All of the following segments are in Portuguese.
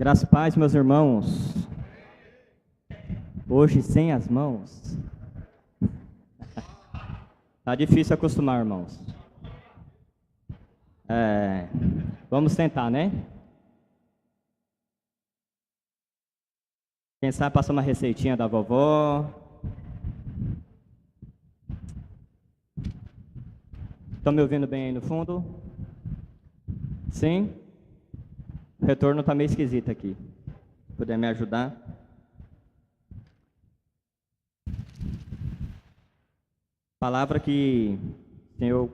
Graças e paz, meus irmãos. Hoje sem as mãos. Tá difícil acostumar, irmãos. Vamos tentar, né? Quem sabe passar uma receitinha da vovó. Estão me ouvindo bem aí no fundo? Sim? O retorno está meio esquisito aqui. Puder me ajudar? Palavra que o Senhor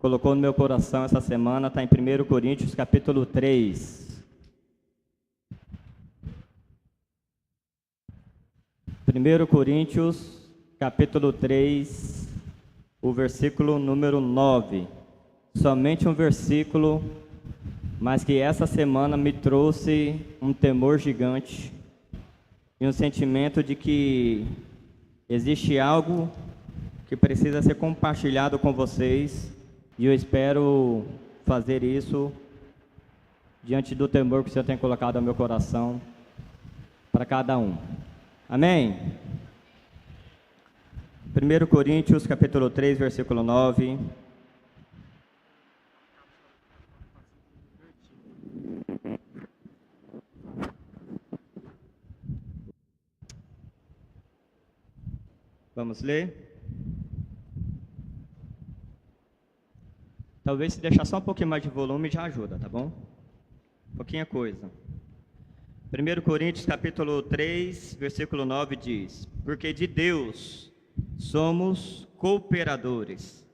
colocou no meu coração essa semana está em 1 Coríntios capítulo 3. 1 Coríntios capítulo 3, o versículo número 9. Somente um versículo, mas que essa semana me trouxe um temor gigante e um sentimento de que existe algo que precisa ser compartilhado com vocês, e eu espero fazer isso diante do temor que o Senhor tem colocado no meu coração para cada um. Amém? 1 Coríntios capítulo 3, versículo 9. Vamos ler? Talvez se deixar só um pouquinho mais de volume já ajuda, tá bom? Pouquinha coisa. 1 Coríntios capítulo 3, versículo 9 diz: porque de Deus somos cooperadores,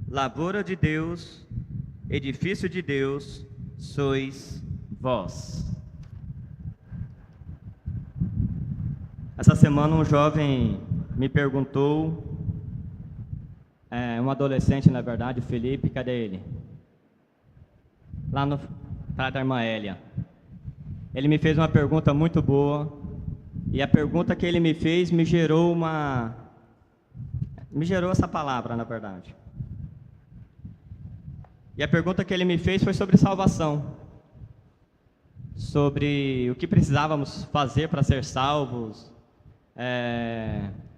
lavoura de Deus, edifício de Deus, sois vós. Essa semana um jovem me perguntou, um adolescente na verdade, Felipe, cadê ele? Lá no atrás da irmã Hélia. Ele me fez uma pergunta muito boa, e a pergunta que ele me fez me gerou essa palavra, na verdade. E a pergunta que ele me fez foi sobre salvação, sobre o que precisávamos fazer para ser salvos,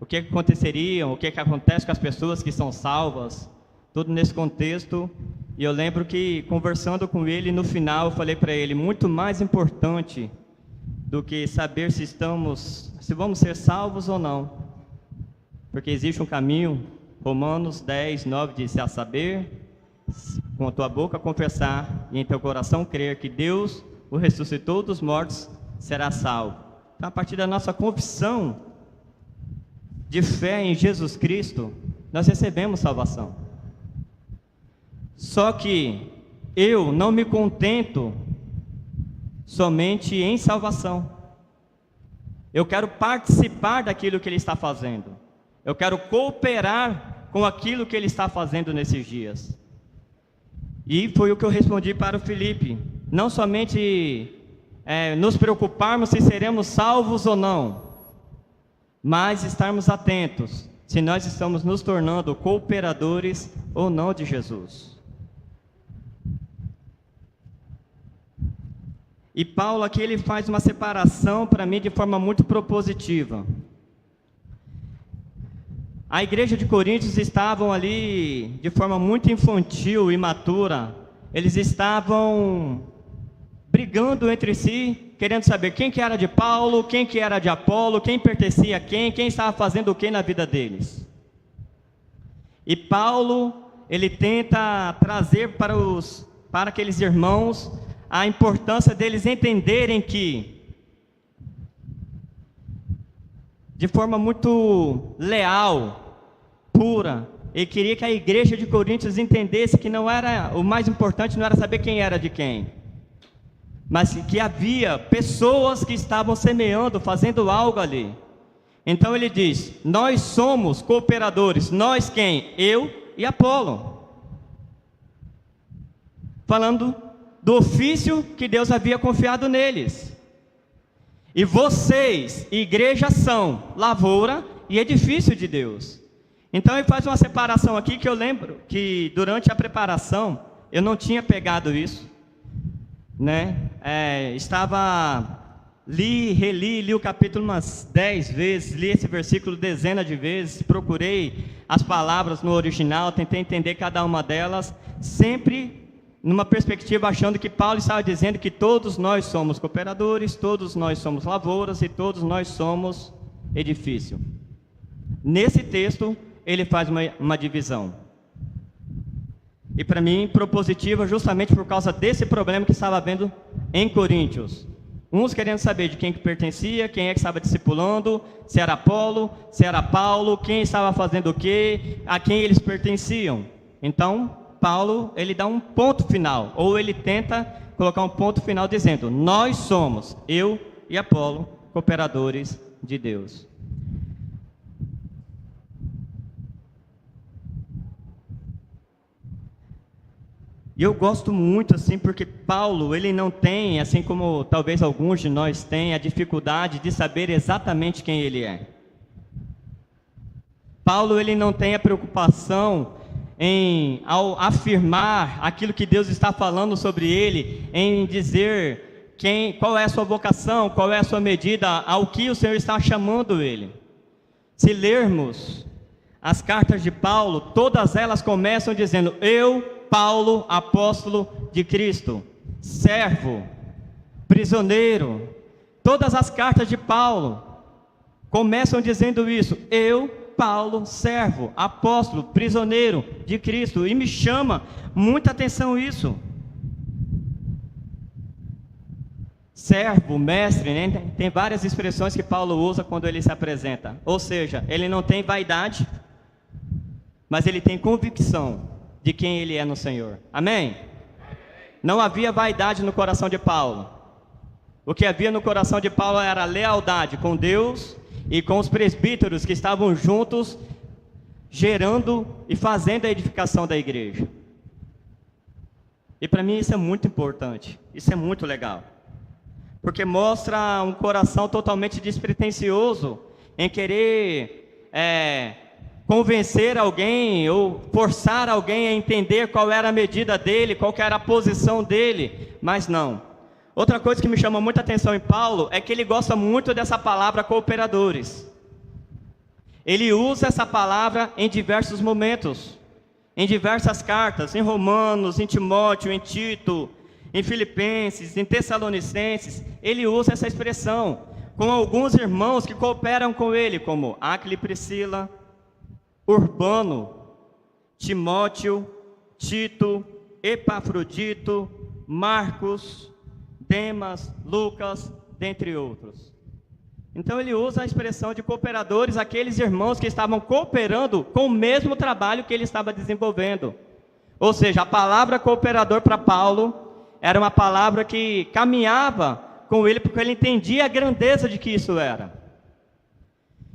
o que aconteceria, o que acontece com as pessoas que são salvas, tudo nesse contexto. E eu lembro que, conversando com ele, no final eu falei para ele, muito mais importante do que saber se vamos ser salvos ou não, porque existe um caminho. Romanos 10, 9 diz: a saber, com a tua boca confessar e em teu coração crer que Deus o ressuscitou dos mortos, será salvo. Então, a partir da nossa confissão de fé em Jesus Cristo, nós recebemos salvação. Só que eu não me contento somente em salvação. Eu quero participar daquilo que Ele está fazendo. Eu quero cooperar com aquilo que Ele está fazendo nesses dias. E foi o que eu respondi para o Felipe. Não somente nos preocuparmos se seremos salvos ou não, mas estarmos atentos se nós estamos nos tornando cooperadores ou não de Jesus. E Paulo aqui ele faz uma separação para mim de forma muito propositiva. A igreja de Coríntios estavam ali de forma muito infantil, imatura. Eles estavam brigando entre si, querendo saber quem que era de Paulo, quem que era de Apolo, quem pertencia a quem estava fazendo o que na vida deles. E Paulo, ele tenta trazer para aqueles irmãos a importância deles entenderem que, de forma muito leal, pura, ele queria que a igreja de Coríntios entendesse que não era, o mais importante não era saber quem era de quem, mas que havia pessoas que estavam semeando, fazendo algo ali. Então ele diz: nós somos cooperadores. Nós quem? Eu e Apolo. Falando do ofício que Deus havia confiado neles. E vocês, igreja, são lavoura e edifício de Deus. Então ele faz uma separação aqui que eu lembro que durante a preparação eu não tinha pegado isso, né? Reli o capítulo umas 10 vezes, li esse versículo dezenas de vezes, procurei as palavras no original, tentei entender cada uma delas, sempre numa perspectiva achando que Paulo estava dizendo que todos nós somos cooperadores, todos nós somos lavouras e todos nós somos edifício. Nesse texto, ele faz uma divisão. E para mim, propositiva justamente por causa desse problema que estava havendo em Coríntios. Uns querendo saber de quem que pertencia, quem é que estava discipulando, se era Apolo, se era Paulo, quem estava fazendo o quê, a quem eles pertenciam. Então, Paulo, ele dá um ponto final, ou ele tenta colocar um ponto final dizendo: nós somos, eu e Apolo, cooperadores de Deus. E eu gosto muito, assim, porque Paulo, ele não tem, assim como talvez alguns de nós têm, a dificuldade de saber exatamente quem ele é. Paulo, ele não tem a preocupação ao afirmar aquilo que Deus está falando sobre ele, em dizer qual é a sua vocação, qual é a sua medida, ao que o Senhor está chamando ele. Se lermos as cartas de Paulo, todas elas começam dizendo: eu, Paulo, apóstolo de Cristo, servo, prisioneiro. Todas as cartas de Paulo começam dizendo isso: eu, Paulo, servo, apóstolo, prisioneiro de Cristo. E me chama muita atenção isso. Servo, mestre, né? Tem várias expressões que Paulo usa quando ele se apresenta. Ou seja, ele não tem vaidade, mas ele tem convicção de quem ele é no Senhor. Amém? Não havia vaidade no coração de Paulo. O que havia no coração de Paulo era lealdade com Deus e com os presbíteros que estavam juntos, gerando e fazendo a edificação da igreja. E para mim isso é muito importante, isso é muito legal, porque mostra um coração totalmente despretensioso em querer convencer alguém ou forçar alguém a entender qual era a medida dele, qual que era a posição dele, mas não. Outra coisa que me chama muita atenção em Paulo é que ele gosta muito dessa palavra cooperadores. Ele usa essa palavra em diversos momentos, em diversas cartas, em Romanos, em Timóteo, em Tito, em Filipenses, em Tessalonicenses. Ele usa essa expressão com alguns irmãos que cooperam com ele, como Áquila e Priscila, Urbano, Timóteo, Tito, Epafrodito, Marcos, Demas, Lucas, dentre outros. Então ele usa a expressão de cooperadores, aqueles irmãos que estavam cooperando com o mesmo trabalho que ele estava desenvolvendo. Ou seja, a palavra cooperador para Paulo era uma palavra que caminhava com ele, porque ele entendia a grandeza de que isso era.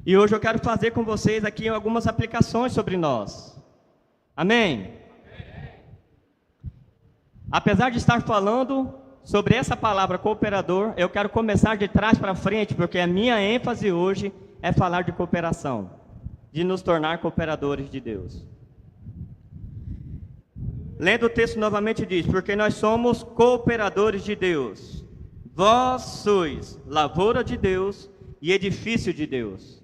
E hoje eu quero fazer com vocês aqui algumas aplicações sobre nós. Amém? Apesar de estar falando sobre essa palavra cooperador, eu quero começar de trás para frente, porque a minha ênfase hoje é falar de cooperação, de nos tornar cooperadores de Deus. Lendo o texto novamente diz: porque nós somos cooperadores de Deus. Vós sois lavoura de Deus e edifício de Deus.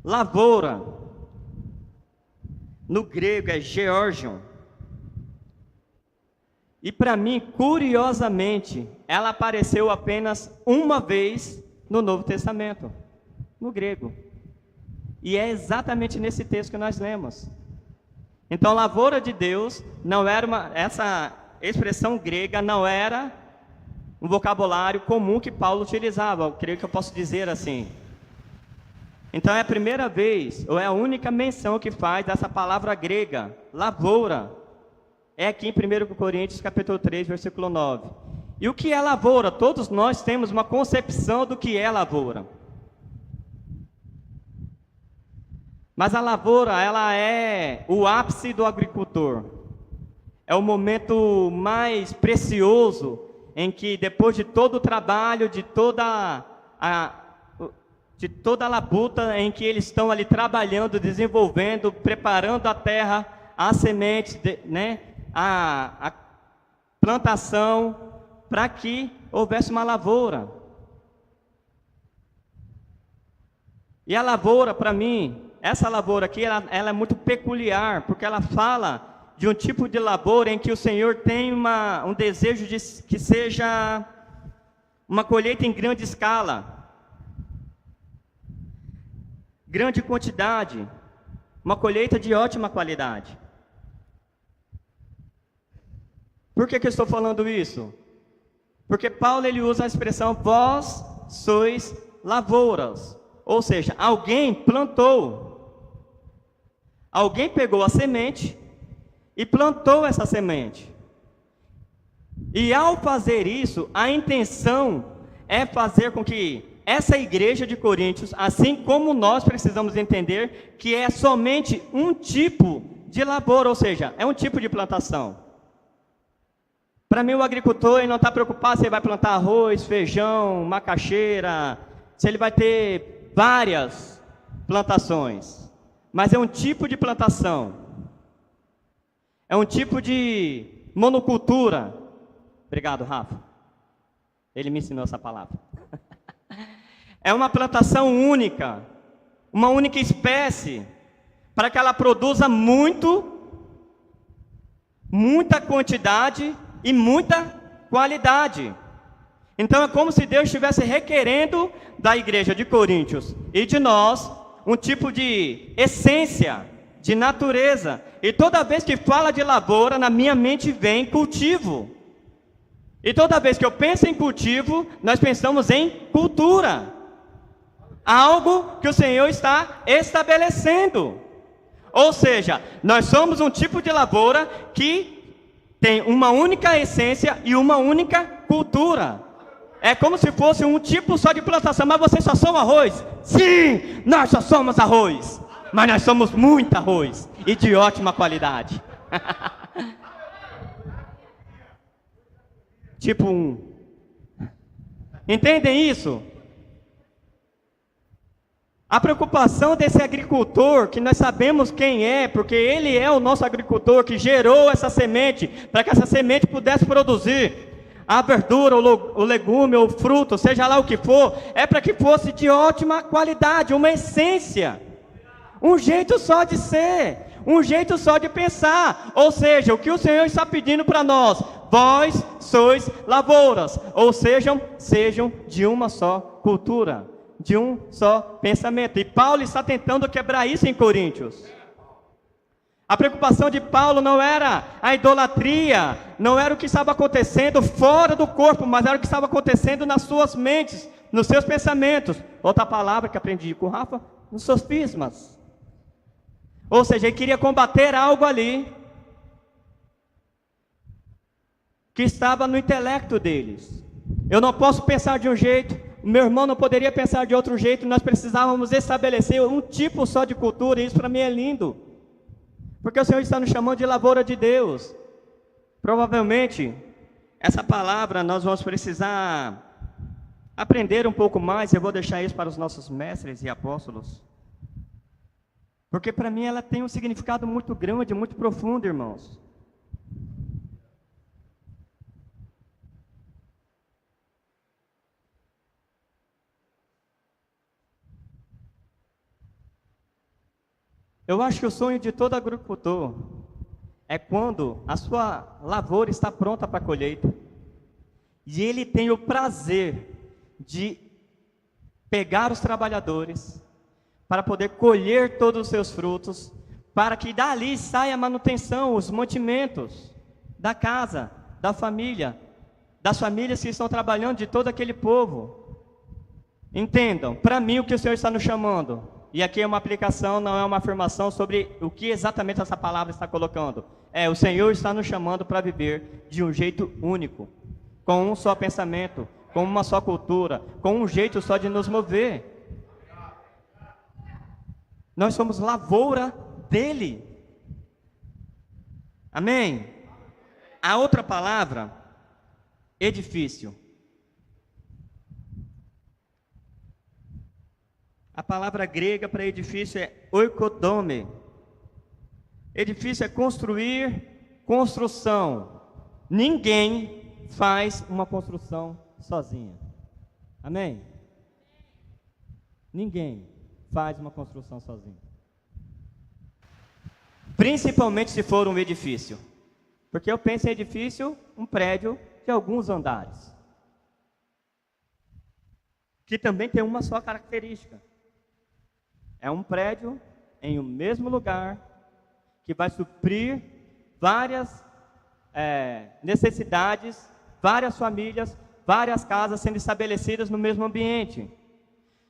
Lavoura, no grego é georgion. E para mim, curiosamente, ela apareceu apenas uma vez no Novo Testamento, no grego. E é exatamente nesse texto que nós lemos. Então, lavoura de Deus não era essa expressão grega não era um vocabulário comum que Paulo utilizava, eu creio que eu posso dizer assim. Então é a primeira vez, ou é a única menção que faz dessa palavra grega, lavoura. É aqui em 1 Coríntios capítulo 3, versículo 9. E o que é lavoura? Todos nós temos uma concepção do que é lavoura. Mas a lavoura, ela é o ápice do agricultor. É o momento mais precioso em que, depois de todo o trabalho, de toda a labuta em que eles estão ali trabalhando, desenvolvendo, preparando a terra, as sementes, né? plantação, para que houvesse uma lavoura. E a lavoura, para mim, essa lavoura aqui, ela é muito peculiar, porque ela fala de um tipo de lavoura em que o Senhor tem um desejo de que seja uma colheita em grande escala, grande quantidade, uma colheita de ótima qualidade. Por que eu estou falando isso? Porque Paulo ele usa a expressão vós sois lavouras, ou seja, alguém plantou, alguém pegou a semente e plantou essa semente. E ao fazer isso, a intenção é fazer com que essa igreja de Coríntios, assim como nós precisamos entender que é somente um tipo de lavoura, ou seja, é um tipo de plantação. Para mim, o agricultor ele não está preocupado se ele vai plantar arroz, feijão, macaxeira, se ele vai ter várias plantações. Mas é um tipo de plantação. É um tipo de monocultura. Obrigado, Rafa. Ele me ensinou essa palavra. É uma plantação única, uma única espécie, para que ela produza muita quantidade e muita qualidade. Então é como se Deus estivesse requerendo da igreja de Coríntios e de nós um tipo de essência, de natureza. E toda vez que fala de lavoura, na minha mente vem cultivo. E toda vez que eu penso em cultivo, nós pensamos em cultura. Algo que o Senhor está estabelecendo. Ou seja, nós somos um tipo de lavoura que tem uma única essência e uma única cultura. É como se fosse um tipo só de plantação, mas vocês só são arroz? Sim, nós só somos arroz, mas nós somos muito arroz e de ótima qualidade. Tipo 1. Entendem isso? A preocupação desse agricultor, que nós sabemos quem é, porque ele é o nosso agricultor que gerou essa semente, para que essa semente pudesse produzir a verdura, o legume, o fruto, seja lá o que for, é para que fosse de ótima qualidade, uma essência, um jeito só de ser, um jeito só de pensar. Ou seja, o que o Senhor está pedindo para nós, vós sois lavouras, ou sejam de uma só cultura, de um só pensamento. E Paulo está tentando quebrar isso em Coríntios. A preocupação de Paulo não era a idolatria, não era o que estava acontecendo fora do corpo, mas era o que estava acontecendo nas suas mentes, nos seus pensamentos. Outra palavra que aprendi com o Rafa, nos sofismas. Ou seja, ele queria combater algo ali que estava no intelecto deles. Eu não posso pensar de um jeito, o meu irmão não poderia pensar de outro jeito, nós precisávamos estabelecer um tipo só de cultura, e isso para mim é lindo. Porque o Senhor está nos chamando de lavoura de Deus. Provavelmente, essa palavra nós vamos precisar aprender um pouco mais, eu vou deixar isso para os nossos mestres e apóstolos. Porque para mim ela tem um significado muito grande, muito profundo, irmãos. Eu acho que o sonho de todo agricultor é quando a sua lavoura está pronta para a colheita e ele tem o prazer de pegar os trabalhadores para poder colher todos os seus frutos, para que dali saia a manutenção, os mantimentos da casa, da família, das famílias que estão trabalhando, de todo aquele povo. Entendam, para mim o que o Senhor está nos chamando, e aqui é uma aplicação, não é uma afirmação sobre o que exatamente essa palavra está colocando. O Senhor está nos chamando para viver de um jeito único, com um só pensamento, com uma só cultura, com um jeito só de nos mover. Nós somos lavoura dele. Amém? A outra palavra, edifício. A palavra grega para edifício é oikodome. Edifício é construir, construção. Ninguém faz uma construção sozinha. Amém? Ninguém faz uma construção sozinho. Principalmente se for um edifício. Porque eu penso em edifício, um prédio de alguns andares. Que também tem uma só característica. É um prédio em um mesmo lugar que vai suprir várias necessidades, várias famílias, várias casas sendo estabelecidas no mesmo ambiente.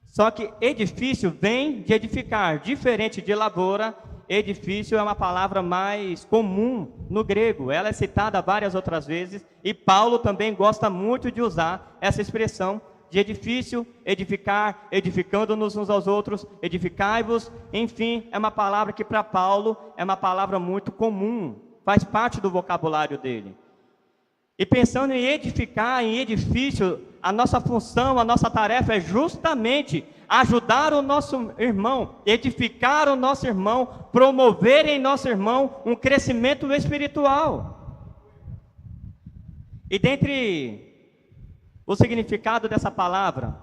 Só que edifício vem de edificar, diferente de lavoura. Edifício é uma palavra mais comum no grego, ela é citada várias outras vezes, e Paulo também gosta muito de usar essa expressão de edifício, edificar, edificando-nos uns aos outros, edificai-vos, enfim, é uma palavra que para Paulo é uma palavra muito comum, faz parte do vocabulário dele. E pensando em edificar, em edifício, a nossa função, a nossa tarefa é justamente ajudar o nosso irmão, edificar o nosso irmão, promover em nosso irmão um crescimento espiritual. E dentre o significado dessa palavra,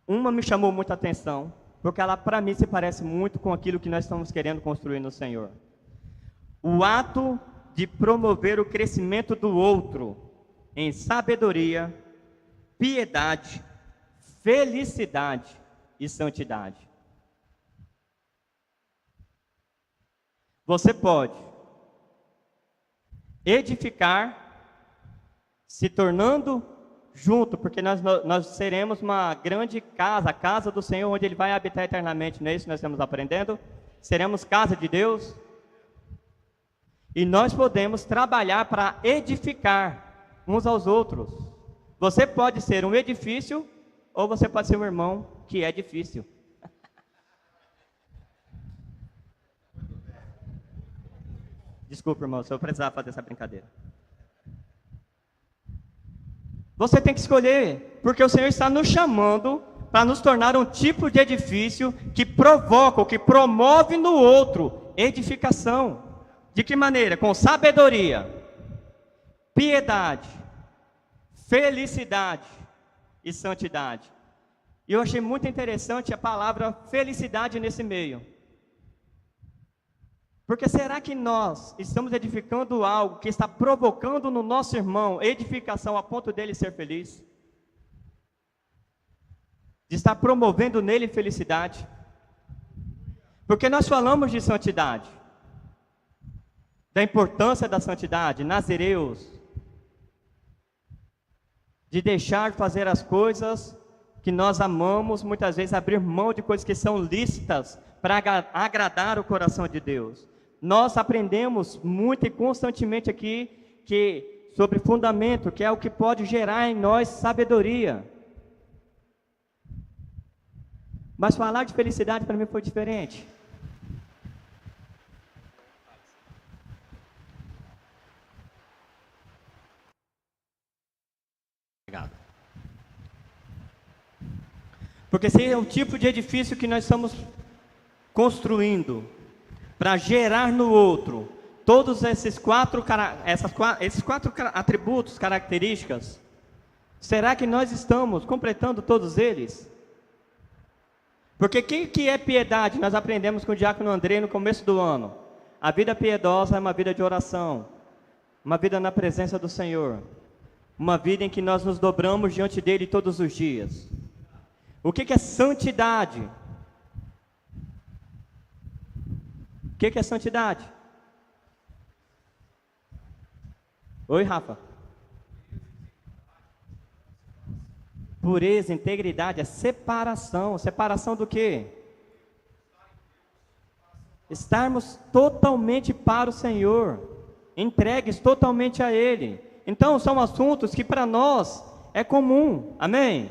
uma me chamou muita atenção, porque ela para mim se parece muito com aquilo que nós estamos querendo construir no Senhor. O ato de promover o crescimento do outro em sabedoria, piedade, felicidade e santidade. Você pode edificar se tornando junto, porque nós seremos uma grande casa, a casa do Senhor, onde Ele vai habitar eternamente, não é isso que nós estamos aprendendo? Seremos casa de Deus. E nós podemos trabalhar para edificar uns aos outros. Você pode ser um edifício, ou você pode ser um irmão que é difícil. Desculpa, irmão, se eu precisar fazer essa brincadeira. Você tem que escolher, porque o Senhor está nos chamando para nos tornar um tipo de edifício que provoca, que promove no outro edificação. De que maneira? Com sabedoria, piedade, felicidade e santidade. E eu achei muito interessante a palavra felicidade nesse meio. Porque será que nós estamos edificando algo que está provocando no nosso irmão edificação a ponto dele ser feliz? De estar promovendo nele felicidade? Porque nós falamos de santidade, da importância da santidade, nazireus, de deixar fazer as coisas que nós amamos, muitas vezes abrir mão de coisas que são lícitas para agradar o coração de Deus. Nós aprendemos muito e constantemente aqui sobre fundamento, que é o que pode gerar em nós sabedoria. Mas falar de felicidade para mim foi diferente. Obrigado. Porque se é o tipo de edifício que nós estamos construindo para gerar no outro todos esses quatro atributos, características, será que nós estamos completando todos eles? Porque o que é piedade? Nós aprendemos com o diácono André no começo do ano. A vida piedosa é uma vida de oração, uma vida na presença do Senhor, uma vida em que nós nos dobramos diante dele todos os dias. O que é santidade? O que é santidade? Oi, Rafa. Pureza, integridade, é separação. Separação do quê? Estarmos totalmente para o Senhor, entregues totalmente a Ele. Então, são assuntos que para nós é comum. Amém?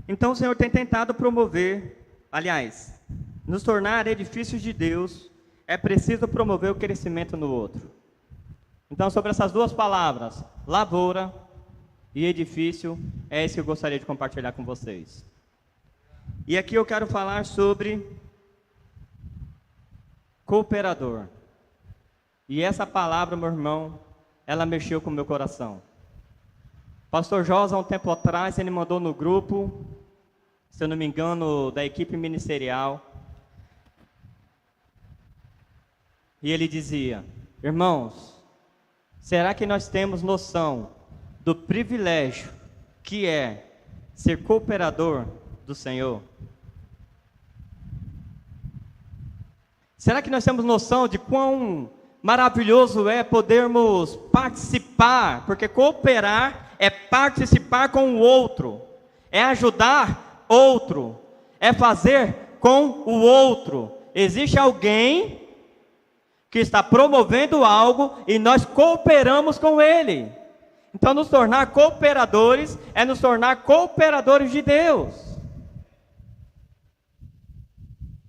Então, o Senhor tem tentado promover, aliás, nos tornar edifícios de Deus, é preciso promover o crescimento no outro. Então, sobre essas duas palavras, lavoura e edifício, é isso que eu gostaria de compartilhar com vocês. E aqui eu quero falar sobre cooperador. E essa palavra, meu irmão, ela mexeu com o meu coração. Pastor Josa, há um tempo atrás, ele mandou no grupo, se eu não me engano, da equipe ministerial. E ele dizia: irmãos, será que nós temos noção do privilégio que é ser cooperador do Senhor? Será que nós temos noção de quão maravilhoso é podermos participar? Porque cooperar é participar com o outro, é ajudar outro, é fazer com o outro. Existe alguém que está promovendo algo e nós cooperamos com ele. Então, nos tornar cooperadores é nos tornar cooperadores de Deus,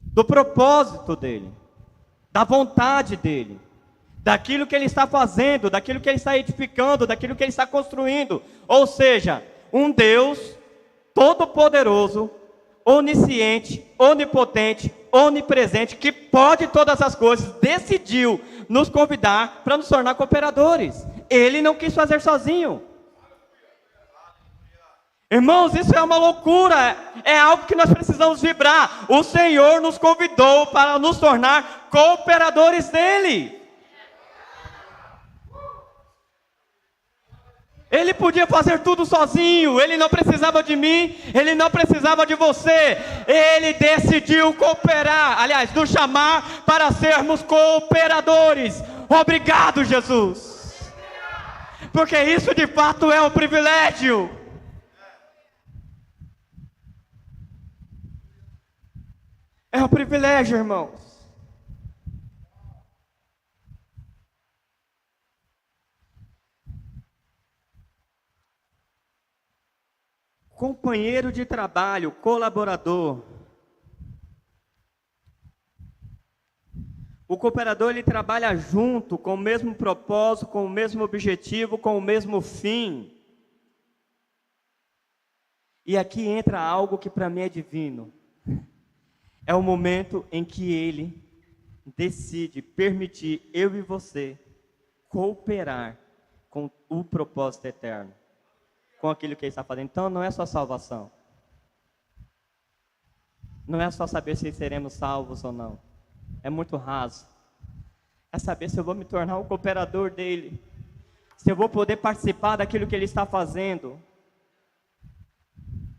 do propósito dele, da vontade dele, daquilo que ele está fazendo, daquilo que ele está edificando, daquilo que ele está construindo. Ou seja, um Deus todo-poderoso, onisciente, onipotente, onipresente, que pode todas as coisas, decidiu nos convidar para nos tornar cooperadores. Ele não quis fazer sozinho. Irmãos, isso é uma loucura, é algo que nós precisamos vibrar. O Senhor nos convidou para nos tornar cooperadores dele. Ele podia fazer tudo sozinho, ele não precisava de mim, ele não precisava de você. Ele decidiu cooperar, aliás, nos chamar para sermos cooperadores. Obrigado, Jesus. Porque isso de fato é um privilégio. É um privilégio, irmãos. Companheiro de trabalho, colaborador. O cooperador, ele trabalha junto, com o mesmo propósito, com o mesmo objetivo, com o mesmo fim. E aqui entra algo que para mim é divino. É o momento em que ele decide permitir eu e você cooperar com o propósito eterno, com aquilo que ele está fazendo. Então não é só salvação, não é só saber se seremos salvos ou não, é muito raso. É saber se eu vou me tornar um cooperador dele, se eu vou poder participar daquilo que ele está fazendo,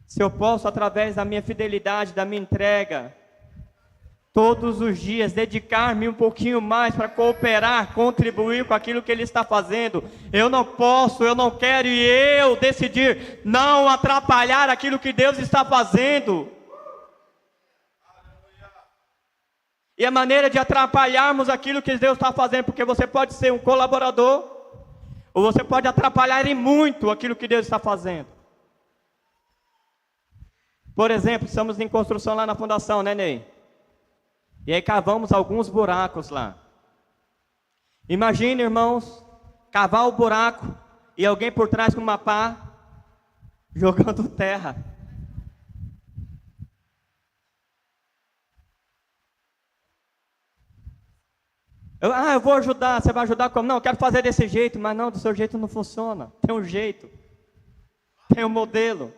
se eu posso, através da minha fidelidade, da minha entrega, todos os dias dedicar-me um pouquinho mais para cooperar, contribuir com aquilo que ele está fazendo. Eu não posso, eu não quero, e eu decidir não atrapalhar aquilo que Deus está fazendo. E a maneira de atrapalharmos aquilo que Deus está fazendo, porque você pode ser um colaborador, ou você pode atrapalhar em muito aquilo que Deus está fazendo. Por exemplo, estamos em construção lá na fundação, né, Ney? E aí cavamos alguns buracos lá. Imagine, irmãos, cavar o buraco e alguém por trás com uma pá jogando terra. Eu vou ajudar. Você vai ajudar como? Não, eu quero fazer desse jeito. Mas não, do seu jeito não funciona. Tem um jeito, tem um modelo.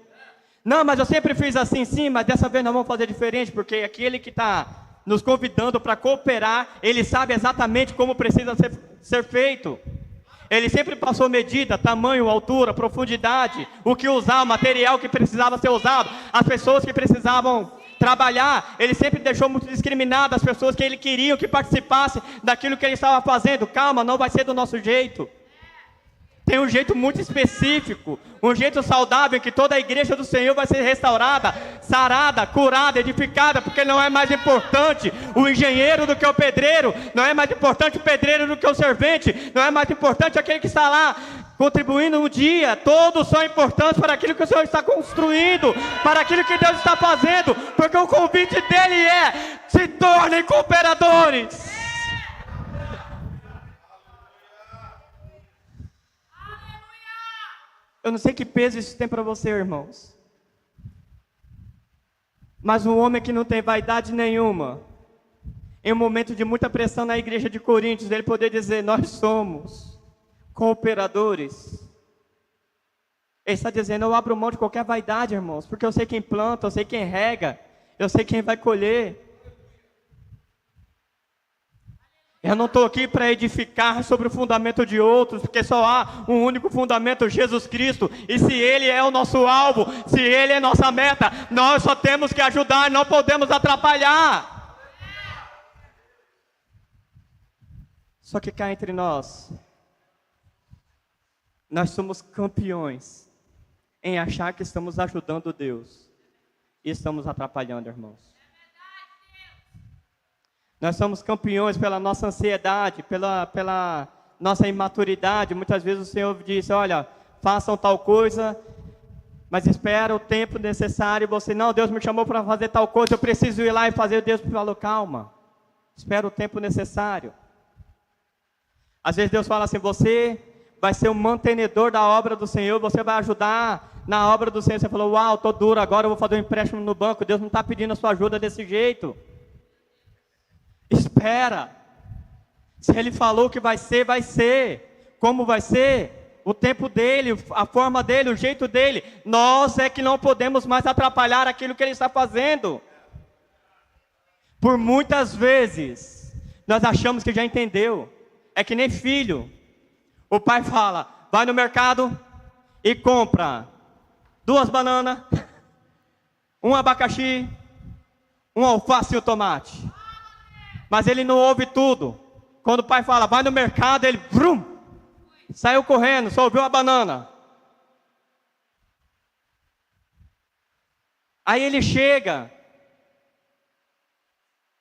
Não, mas eu sempre fiz assim, sim, mas dessa vez nós vamos fazer diferente, porque aquele que está nos convidando para cooperar, ele sabe exatamente como precisa ser feito. Ele sempre passou medida, tamanho, altura, profundidade, o que usar, o material que precisava ser usado, as pessoas que precisavam trabalhar. Ele sempre deixou muito discriminado as pessoas que ele queria que participassem daquilo que ele estava fazendo. Calma, não vai ser do nosso jeito. Tem um jeito muito específico, um jeito saudável, em que toda a igreja do Senhor vai ser restaurada, sarada, curada, edificada, porque não é mais importante o engenheiro do que o pedreiro, não é mais importante o pedreiro do que o servente, não é mais importante aquele que está lá contribuindo um dia. Todos são importantes para aquilo que o Senhor está construindo, para aquilo que Deus está fazendo, porque o convite dele é: se tornem cooperadores. Eu não sei que peso isso tem para você, irmãos. Mas um homem que não tem vaidade nenhuma, em um momento de muita pressão na igreja de Coríntios, ele poder dizer: nós somos cooperadores. Ele está dizendo: eu abro mão de qualquer vaidade, irmãos, porque eu sei quem planta, eu sei quem rega, eu sei quem vai colher. Eu não estou aqui para edificar sobre o fundamento de outros, porque só há um único fundamento, Jesus Cristo. E se Ele é o nosso alvo, se Ele é nossa meta, nós só temos que ajudar, não podemos atrapalhar. Só que cá entre nós somos campeões em achar que estamos ajudando Deus e estamos atrapalhando, irmãos. Nós somos campeões pela nossa ansiedade, pela nossa imaturidade. Muitas vezes o Senhor diz: olha, façam tal coisa, mas espera o tempo necessário. E você: não, Deus me chamou para fazer tal coisa, eu preciso ir lá e fazer. Deus falou: calma, espera o tempo necessário. Às vezes Deus fala assim: você vai ser o mantenedor da obra do Senhor, você vai ajudar na obra do Senhor. Você falou: uau, estou duro, agora eu vou fazer um empréstimo no banco. Deus não está pedindo a sua ajuda desse jeito. Espera. Se Ele falou que vai ser, vai ser. Como vai ser? O tempo dele, a forma dele, o jeito dele. Nós é que não podemos mais atrapalhar aquilo que Ele está fazendo. Por muitas vezes nós achamos que já entendeu. É que nem filho. O pai fala: vai no mercado e compra 2 bananas, um abacaxi, um alface e um tomate. Mas ele não ouve tudo. Quando o pai fala: vai no mercado, ele vrum, saiu correndo, só ouviu a banana. Aí ele chega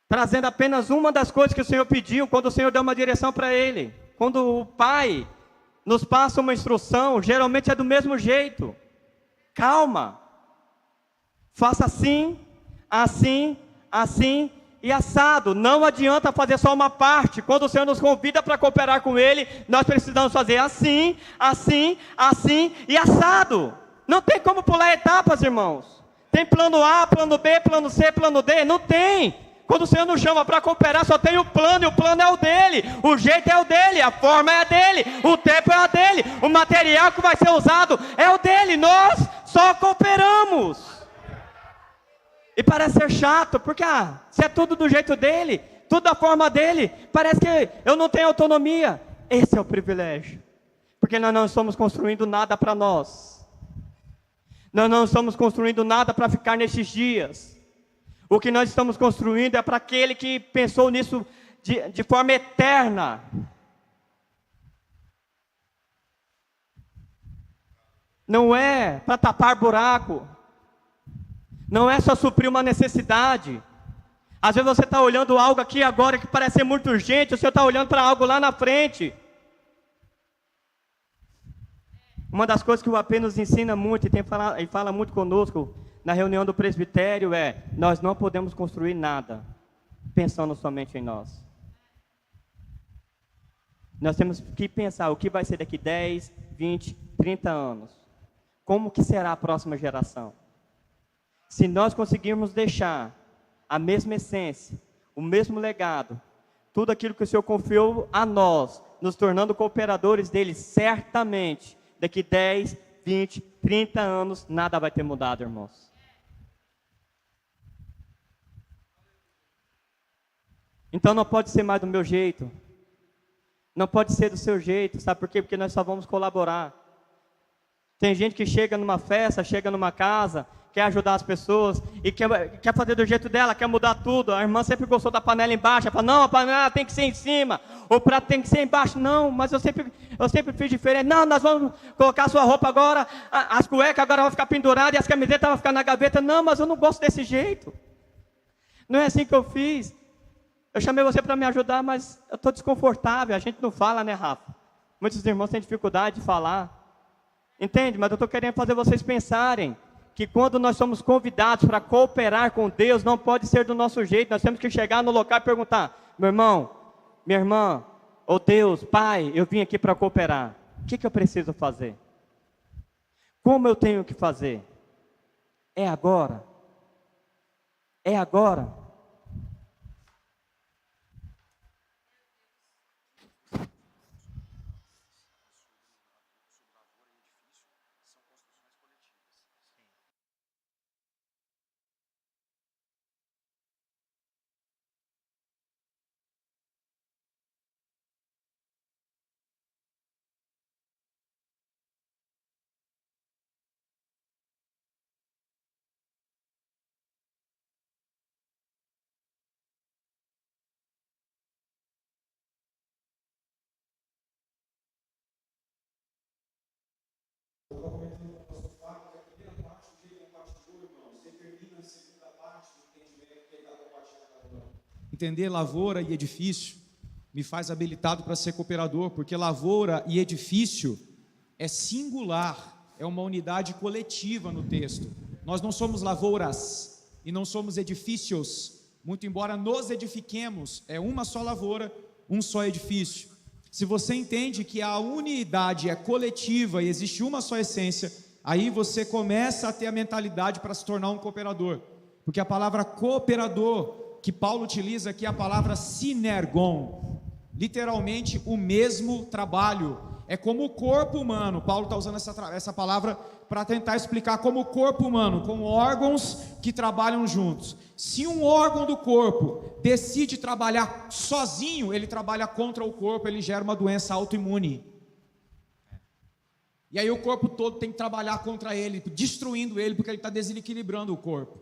trazendo apenas uma das coisas que o Senhor pediu, quando o Senhor deu uma direção para ele. Quando o pai nos passa uma instrução, geralmente é do mesmo jeito. Calma, faça assim, assim, assim e assado. Não adianta fazer só uma parte. Quando o Senhor nos convida para cooperar com Ele, nós precisamos fazer assim, assim, assim e assado. Não tem como pular etapas, irmãos. Tem plano A, plano B, plano C, plano D? Não tem. Quando o Senhor nos chama para cooperar, só tem o plano, e o plano é o dele, o jeito é o dele, a forma é a dele, o tempo é a dele, o material que vai ser usado é o dele. Nós só cooperamos. E parece ser chato, porque se é tudo do jeito dele, tudo da forma dele, parece que eu não tenho autonomia. Esse é o privilégio, porque nós não estamos construindo nada para nós. Nós não estamos construindo nada para ficar nesses dias. O que nós estamos construindo é para aquele que pensou nisso de forma eterna. Não é para tapar buraco. Não é só suprir uma necessidade. Às vezes você está olhando algo aqui agora que parece ser muito urgente, o Senhor está olhando para algo lá na frente. Uma das coisas que o AP nos ensina muito e fala muito conosco na reunião do presbitério é: nós não podemos construir nada pensando somente em nós. Nós temos que pensar o que vai ser daqui 10, 20, 30 anos. Como que será a próxima geração? Se nós conseguirmos deixar a mesma essência, o mesmo legado, tudo aquilo que o Senhor confiou a nós, nos tornando cooperadores dele, certamente, daqui 10, 20, 30 anos, nada vai ter mudado, irmãos. Então não pode ser mais do meu jeito. Não pode ser do seu jeito, sabe por quê? Porque nós só vamos colaborar. Tem gente que chega numa festa, chega numa casa, quer ajudar as pessoas e quer fazer do jeito dela, quer mudar tudo. A irmã sempre gostou da panela embaixo, ela fala: não, a panela tem que ser em cima, o prato tem que ser embaixo. Não, mas eu sempre fiz diferente. Não, nós vamos colocar a sua roupa agora, as cuecas agora vão ficar penduradas e as camisetas vão ficar na gaveta. Não, mas eu não gosto desse jeito. Não é assim que eu fiz. Eu chamei você para me ajudar, mas eu estou desconfortável. A gente não fala, né, Rafa? Muitos irmãos têm dificuldade de falar. Entende? Mas eu estou querendo fazer vocês pensarem que quando nós somos convidados para cooperar com Deus, não pode ser do nosso jeito. Nós temos que chegar no local e perguntar: meu irmão, minha irmã, ô Deus, Pai, eu vim aqui para cooperar. O que eu preciso fazer? Como eu tenho que fazer? É agora? É agora? entender lavoura e edifício me faz habilitado para ser cooperador, porque lavoura e edifício é singular, é uma unidade coletiva no texto. Nós não somos lavouras e não somos edifícios, muito embora nos edifiquemos, é uma só lavoura, um só edifício. Se você entende que a unidade é coletiva e existe uma só essência, aí você começa a ter a mentalidade para se tornar um cooperador, porque a palavra cooperador que Paulo utiliza aqui é a palavra sinergon, literalmente o mesmo trabalho. É como o corpo humano. Paulo está usando essa palavra para tentar explicar como o corpo humano, com órgãos que trabalham juntos. Se um órgão do corpo decide trabalhar sozinho, ele trabalha contra o corpo, ele gera uma doença autoimune. E aí o corpo todo tem que trabalhar contra ele, destruindo ele, porque ele está desequilibrando o corpo.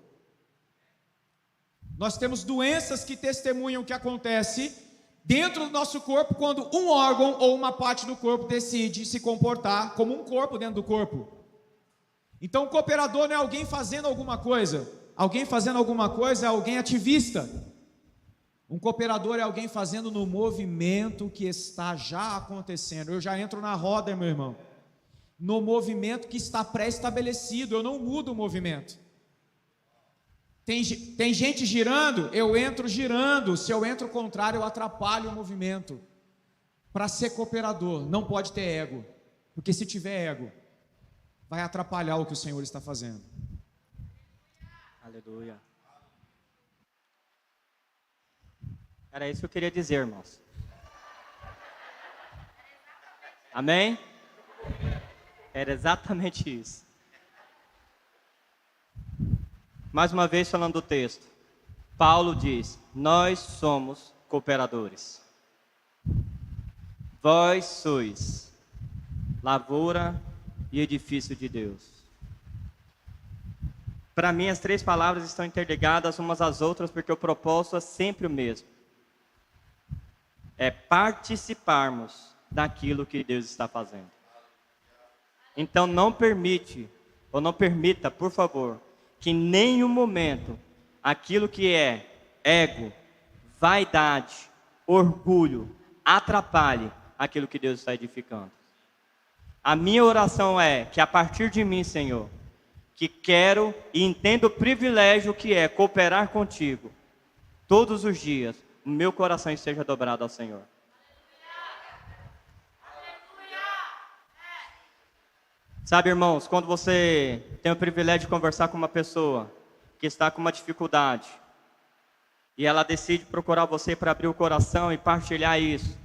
Nós temos doenças que testemunham o que acontece dentro do nosso corpo quando um órgão ou uma parte do corpo decide se comportar como um corpo dentro do corpo. Então, o cooperador não é alguém fazendo alguma coisa. Alguém fazendo alguma coisa é alguém ativista. Um cooperador é alguém fazendo no movimento que está já acontecendo. Eu já entro na roda, meu irmão. No movimento que está pré-estabelecido. Eu não mudo o movimento. Tem gente girando, eu entro girando. Se eu entro contrário, eu atrapalho o movimento. Para ser cooperador, não pode ter ego. Porque se tiver ego, vai atrapalhar o que o Senhor está fazendo. Aleluia. Era isso que eu queria dizer, irmãos. Amém? Era exatamente isso. Mais uma vez falando do texto. Paulo diz: nós somos cooperadores. Vós sois lavoura e edifício de Deus. Para mim, as três palavras estão interligadas umas às outras, porque o propósito é sempre o mesmo. É participarmos daquilo que Deus está fazendo. Então não permita, por favor, que em nenhum momento aquilo que é ego, vaidade, orgulho, atrapalhe aquilo que Deus está edificando. A minha oração é que a partir de mim, Senhor, que quero e entendo o privilégio que é cooperar contigo, todos os dias, o meu coração esteja dobrado ao Senhor. Sabe, irmãos, quando você tem o privilégio de conversar com uma pessoa que está com uma dificuldade, e ela decide procurar você para abrir o coração e partilhar isso,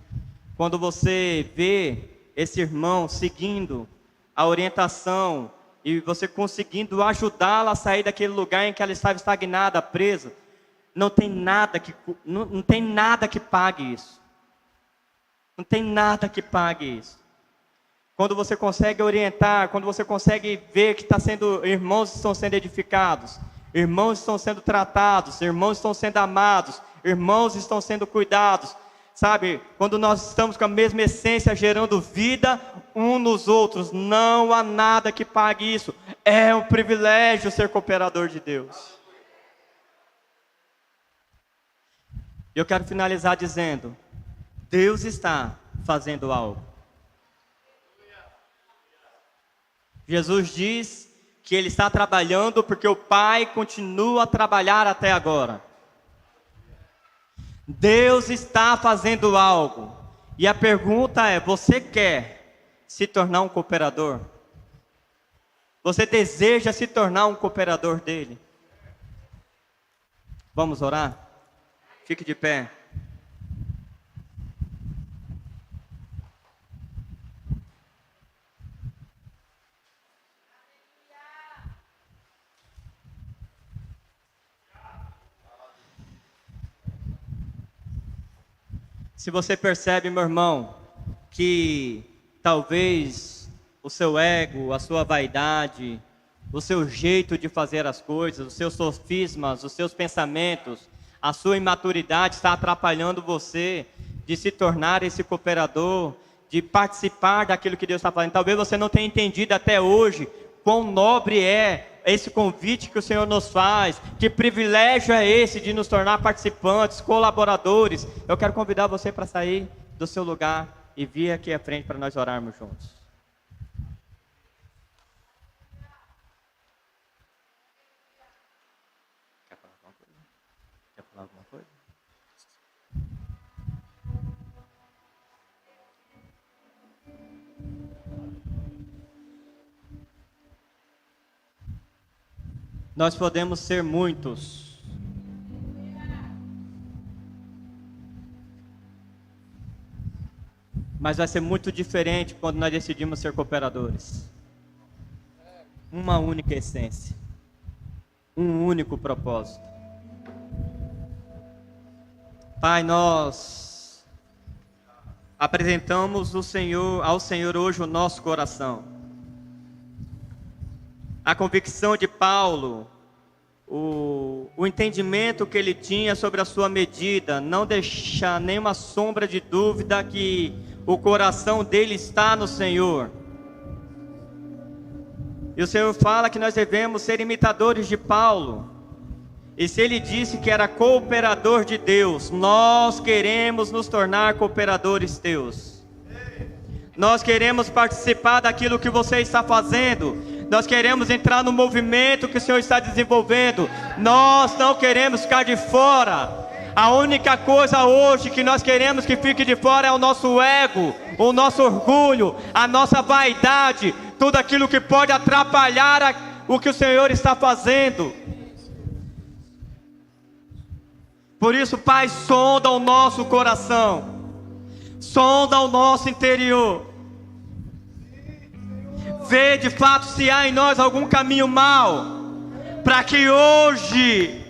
quando você vê esse irmão seguindo a orientação e você conseguindo ajudá-la a sair daquele lugar em que ela estava estagnada, presa, não tem nada que pague isso. Não tem nada que pague isso. Quando você consegue orientar, quando você consegue ver que irmãos estão sendo edificados, irmãos estão sendo tratados, irmãos estão sendo amados, irmãos estão sendo cuidados, sabe? Quando nós estamos com a mesma essência, gerando vida um nos outros, não há nada que pague isso. É um privilégio ser cooperador de Deus. Eu quero finalizar dizendo: Deus está fazendo algo. Jesus diz que Ele está trabalhando porque o Pai continua a trabalhar até agora. Deus está fazendo algo. E a pergunta é: você quer se tornar um cooperador? Você deseja se tornar um cooperador dele? Vamos orar? Fique de pé. Se você percebe, meu irmão, que talvez o seu ego, a sua vaidade, o seu jeito de fazer as coisas, os seus sofismas, os seus pensamentos, a sua imaturidade está atrapalhando você de se tornar esse cooperador, de participar daquilo que Deus está fazendo. Talvez você não tenha entendido até hoje quão nobre é esse convite que o Senhor nos faz, que privilégio é esse de nos tornar participantes, colaboradores. Eu quero convidar você para sair do seu lugar e vir aqui à frente para nós orarmos juntos. Quer falar alguma coisa? Quer falar alguma coisa? Nós podemos ser muitos, mas vai ser muito diferente quando nós decidimos ser cooperadores. Uma única essência, um único propósito. Pai, nós apresentamos ao Senhor hoje o nosso coração. A convicção de Paulo, o entendimento que ele tinha sobre a sua medida, não deixa nenhuma sombra de dúvida que o coração dele está no Senhor. E o Senhor fala que nós devemos ser imitadores de Paulo. E se ele disse que era cooperador de Deus, nós queremos nos tornar cooperadores teus. Nós queremos participar daquilo que você está fazendo. Nós queremos entrar no movimento que o Senhor está desenvolvendo. Nós não queremos ficar de fora. A única coisa hoje que nós queremos que fique de fora é o nosso ego, o nosso orgulho, a nossa vaidade, tudo aquilo que pode atrapalhar o que o Senhor está fazendo. Por isso, Pai, sonda o nosso coração, sonda o nosso interior. Vê de fato se há em nós algum caminho mau, para que hoje,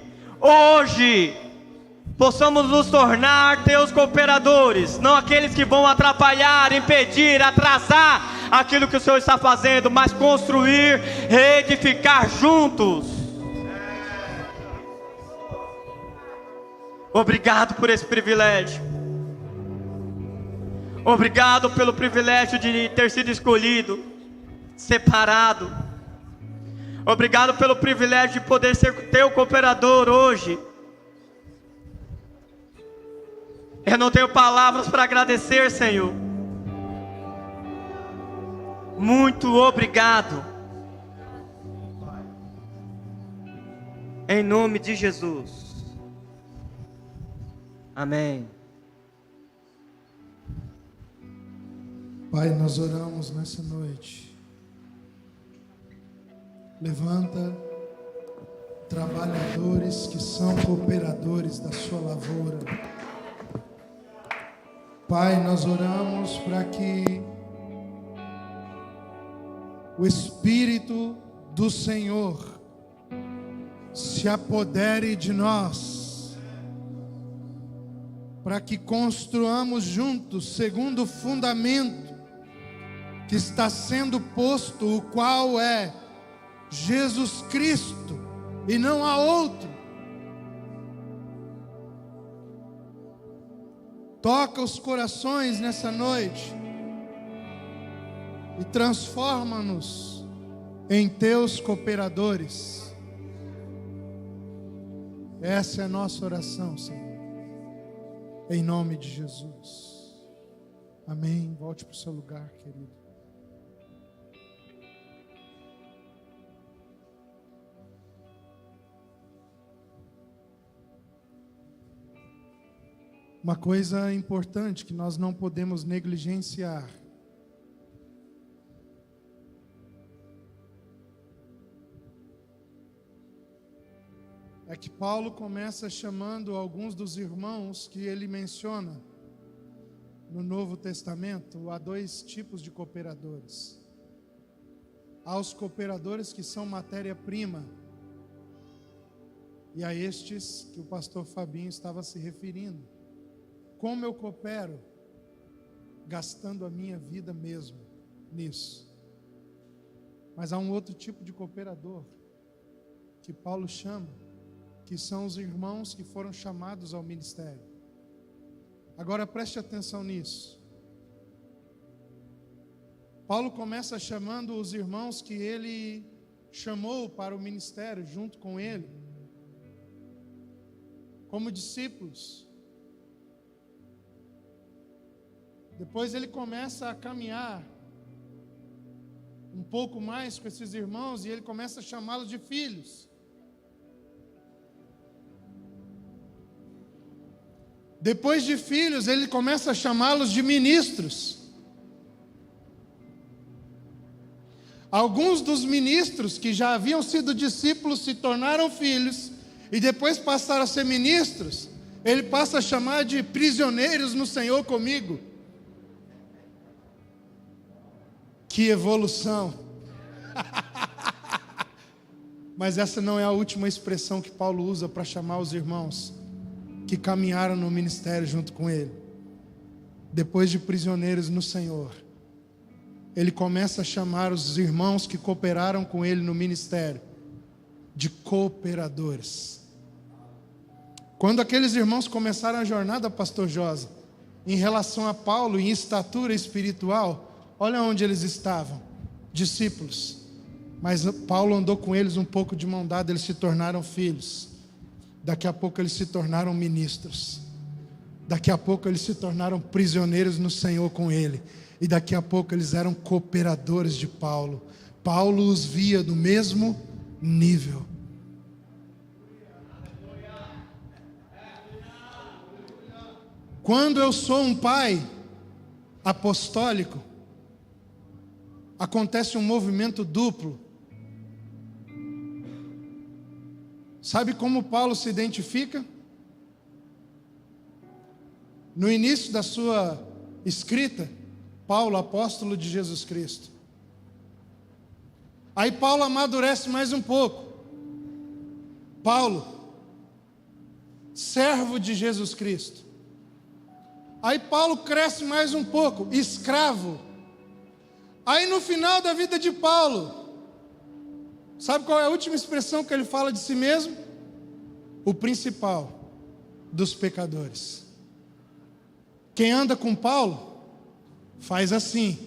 possamos nos tornar teus cooperadores, não aqueles que vão atrapalhar, impedir, atrasar aquilo que o Senhor está fazendo, mas construir, edificar juntos. Obrigado por esse privilégio. Obrigado pelo privilégio de ter sido escolhido, separado. Obrigado pelo privilégio de poder ser teu cooperador hoje. Eu não tenho palavras para agradecer, Senhor. Muito obrigado. Em nome de Jesus. Amém. Pai, nós oramos nessa noite. Levanta trabalhadores que são cooperadores da sua lavoura. Pai, nós oramos para que o Espírito do Senhor se apodere de nós, para que construamos juntos segundo o fundamento que está sendo posto, o qual é Jesus Cristo, e não há outro. Toca os corações nessa noite e transforma-nos em teus cooperadores. Essa é a nossa oração, Senhor, em nome de Jesus. Amém. Volte para o seu lugar, querido. Uma coisa importante que nós não podemos negligenciar é que Paulo começa chamando alguns dos irmãos que ele menciona no Novo Testamento. Há dois tipos de cooperadores. Há os cooperadores que são matéria-prima, e a estes que o pastor Fabinho estava se referindo. Como eu coopero? Gastando a minha vida mesmo nisso. Mas há um outro tipo de cooperador que Paulo chama, que são os irmãos que foram chamados ao ministério. Agora preste atenção nisso. Paulo começa chamando os irmãos que ele chamou para o ministério junto com ele, como discípulos. Depois ele começa a caminhar um pouco mais com esses irmãos e ele começa a chamá-los de filhos. Depois de filhos, ele começa a chamá-los de ministros. Alguns dos ministros que já haviam sido discípulos se tornaram filhos e depois passaram a ser ministros. Ele passa a chamar de prisioneiros no Senhor comigo. Que evolução! Mas essa não é a última expressão que Paulo usa para chamar os irmãos que caminharam no ministério junto com ele. Depois de prisioneiros no Senhor, ele começa a chamar os irmãos que cooperaram com ele no ministério de cooperadores. Quando aqueles irmãos começaram a jornada, pastor Josa, em relação a Paulo em estatura espiritual, olha onde eles estavam, discípulos. Mas Paulo andou com eles um pouco de mão dada, eles se tornaram filhos. Daqui a pouco eles se tornaram ministros. Daqui a pouco eles se tornaram prisioneiros no Senhor com ele. E daqui a pouco eles eram cooperadores de Paulo. Paulo os via do mesmo nível. Quando eu sou um pai apostólico, acontece um movimento duplo. Sabe como Paulo se identifica? No início da sua escrita, Paulo, apóstolo de Jesus Cristo. Aí Paulo amadurece mais um pouco. Paulo, servo de Jesus Cristo. Aí Paulo cresce mais um pouco, escravo. Aí no final da vida de Paulo, sabe qual é a última expressão que ele fala de si mesmo? O principal dos pecadores. Quem anda com Paulo faz assim.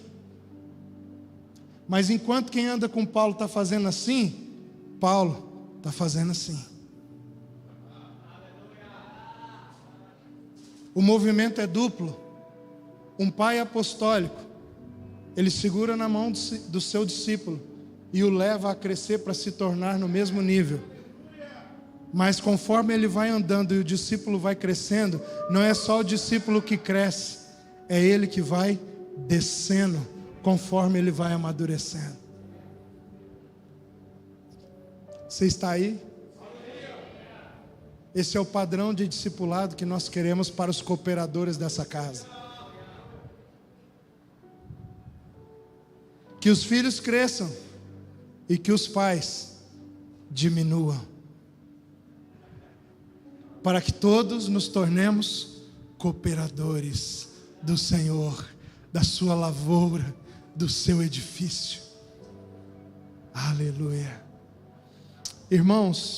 Mas enquanto quem anda com Paulo está fazendo assim, Paulo está fazendo assim. O movimento é duplo. Um pai apostólico, ele segura na mão do seu discípulo e o leva a crescer para se tornar no mesmo nível. Mas conforme ele vai andando e o discípulo vai crescendo, não é só o discípulo que cresce, é ele que vai descendo conforme ele vai amadurecendo. Você está aí? Esse é o padrão de discipulado que nós queremos para os cooperadores dessa casa. Que os filhos cresçam e que os pais diminuam, para que todos nos tornemos cooperadores do Senhor, da sua lavoura, do seu edifício. Aleluia. Irmãos,